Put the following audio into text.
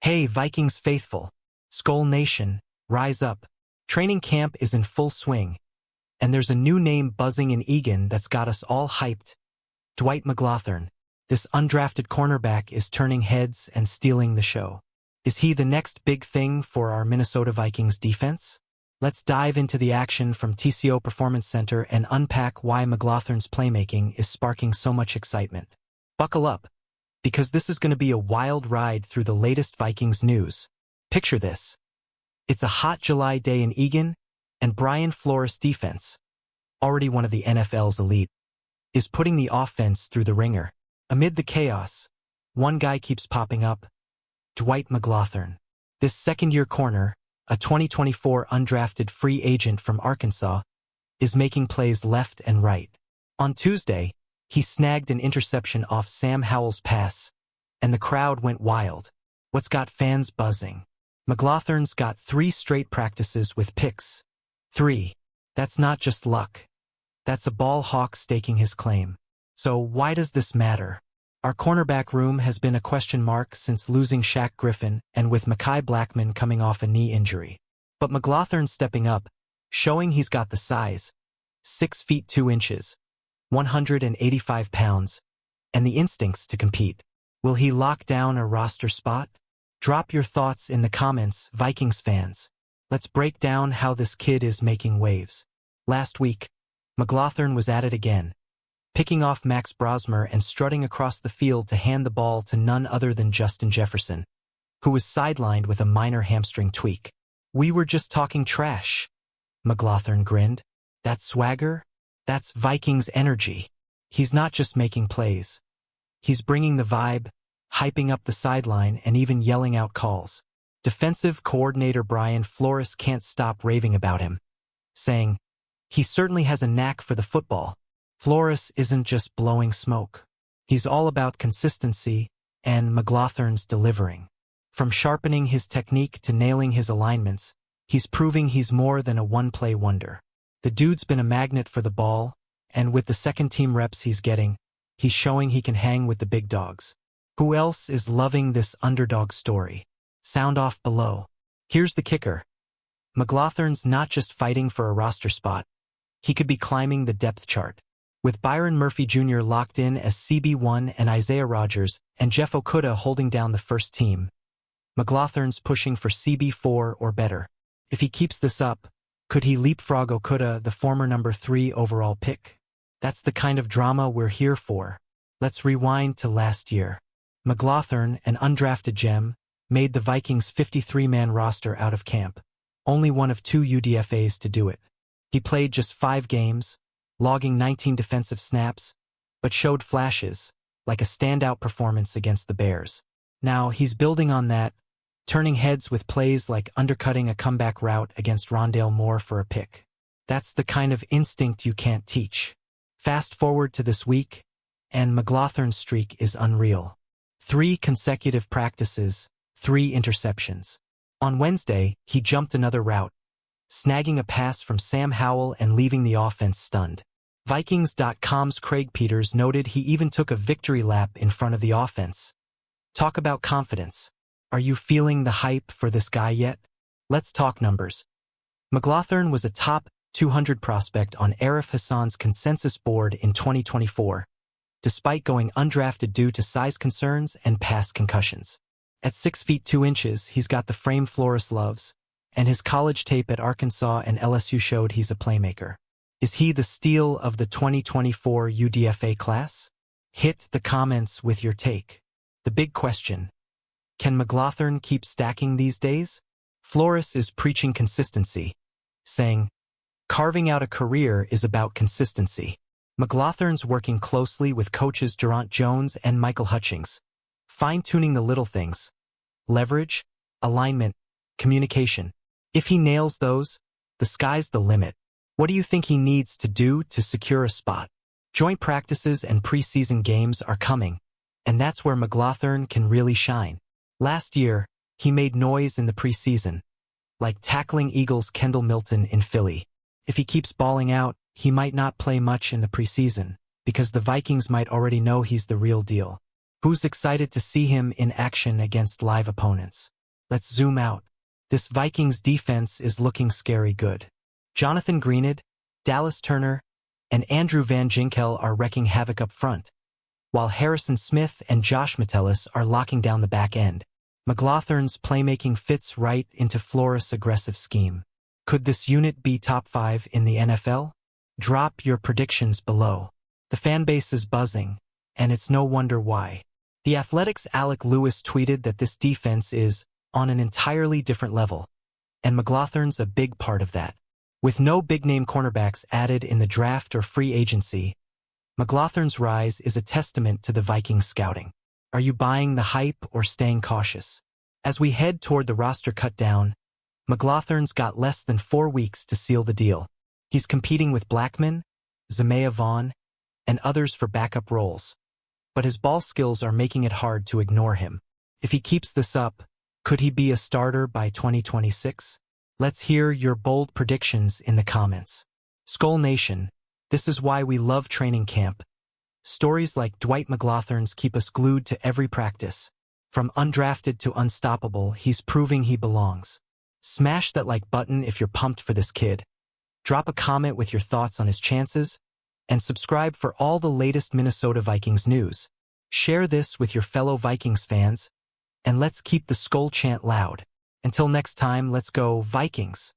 Hey, Vikings faithful, Skol Nation, rise up. Training camp is in full swing, and there's a new name buzzing in Egan that's got us all hyped. Dwight McGlothern. This undrafted cornerback is turning heads and stealing the show. Is he the next big thing for our Minnesota Vikings defense? Let's dive into the action from TCO Performance Center and unpack why McGlothern's playmaking is sparking so much excitement. Buckle up, because this is going to be a wild ride through the latest Vikings news. Picture this. It's a hot July day in Egan, and Brian Flores' defense, already one of the NFL's elite, is putting the offense through the ringer. Amid the chaos, one guy keeps popping up, Dwight McGlothern. This second-year corner, a 2024 undrafted free agent from Arkansas, is making plays left and right. On Tuesday, he snagged an interception off Sam Howell's pass, and the crowd went wild. What's got fans buzzing? McGlothern's got 3 straight practices with picks. 3. That's not just luck. That's a ball hawk staking his claim. So why does this matter? Our cornerback room has been a question mark since losing Shaq Griffin and with Mekhi Blackmon coming off a knee injury. But McGlothern's stepping up, showing he's got the size, 6 feet 2 inches, 185 pounds, and the instincts to compete. Will he lock down a roster spot? Drop your thoughts in the comments, Vikings fans. Let's break down how this kid is making waves. Last week, McGlothern was at it again, picking off Max Brosmer and strutting across the field to hand the ball to none other than Justin Jefferson, who was sidelined with a minor hamstring tweak. We were just talking trash. McGlothern grinned. That swagger? That's Vikings energy. He's not just making plays. He's bringing the vibe, hyping up the sideline, and even yelling out calls. Defensive coordinator Brian Flores can't stop raving about him, saying, "He certainly has a knack for the football." Flores isn't just blowing smoke. He's all about consistency, and McGlothern's delivering. From sharpening his technique to nailing his alignments, he's proving he's more than a one-play wonder. The dude's been a magnet for the ball, and with the second-team reps he's getting, he's showing he can hang with the big dogs. Who else is loving this underdog story? Sound off below. Here's the kicker. McGlothern's not just fighting for a roster spot. He could be climbing the depth chart. With Byron Murphy Jr. locked in as CB1 and Isaiah Rodgers and Jeff Okudah holding down the first team, McGlothern's pushing for CB4 or better. If he keeps this up, could he leapfrog Okudah, the former number 3 overall pick? That's the kind of drama we're here for. Let's rewind to last year. McGlothern, an undrafted gem, made the Vikings' 53-man roster out of camp, only one of 2 UDFAs to do it. He played just 5 games, logging 19 defensive snaps, but showed flashes, like a standout performance against the Bears. Now he's building on that, turning heads with plays like undercutting a comeback route against Rondale Moore for a pick. That's the kind of instinct you can't teach. Fast forward to this week, and McGlothern's streak is unreal. 3 consecutive practices, 3 interceptions. On Wednesday, he jumped another route, snagging a pass from Sam Howell and leaving the offense stunned. Vikings.com's Craig Peters noted he even took a victory lap in front of the offense. Talk about confidence. Are you feeling the hype for this guy yet? Let's talk numbers. McGlothern was a top 200 prospect on Arif Hassan's consensus board in 2024, despite going undrafted due to size concerns and past concussions. At 6 feet 2 inches, he's got the frame Flores loves, and his college tape at Arkansas and LSU showed he's a playmaker. Is he the steal of the 2024 UDFA class? Hit the comments with your take. The big question: can McGlothern keep stacking these days? Flores is preaching consistency, saying, "Carving out a career is about consistency." McGlothern's working closely with coaches Durant Jones and Michael Hutchings, fine-tuning the little things: leverage, alignment, communication. If he nails those, the sky's the limit. What do you think he needs to do to secure a spot? Joint practices and preseason games are coming, and that's where McGlothern can really shine. Last year, he made noise in the preseason, like tackling Eagles' Kendall Milton in Philly. If he keeps balling out, he might not play much in the preseason, because the Vikings might already know he's the real deal. Who's excited to see him in action against live opponents? Let's zoom out. This Vikings defense is looking scary good. Jonathan Greenid, Dallas Turner, and Andrew Van Ginkel are wrecking havoc up front, while Harrison Smith and Josh Metellus are locking down the back end. McGlothern's playmaking fits right into Flores' aggressive scheme. Could this unit be top 5 in the NFL? Drop your predictions below. The fanbase is buzzing, and it's no wonder why. The Athletic's Alec Lewis tweeted that this defense is on an entirely different level, and McGlothern's a big part of that. With no big-name cornerbacks added in the draft or free agency, McGlothern's rise is a testament to the Vikings scouting. Are you buying the hype or staying cautious? As we head toward the roster cut-down, McGlothern's got less than 4 weeks to seal the deal. He's competing with Blackman, Zamea Vaughn, and others for backup roles. But his ball skills are making it hard to ignore him. If he keeps this up, could he be a starter by 2026? Let's hear your bold predictions in the comments. Skull Nation, this is why we love training camp. Stories like Dwight McGlothern's keep us glued to every practice. From undrafted to unstoppable, he's proving he belongs. Smash that like button if you're pumped for this kid. Drop a comment with your thoughts on his chances, and subscribe for all the latest Minnesota Vikings news. Share this with your fellow Vikings fans, and let's keep the Skull chant loud. Until next time, let's go Vikings!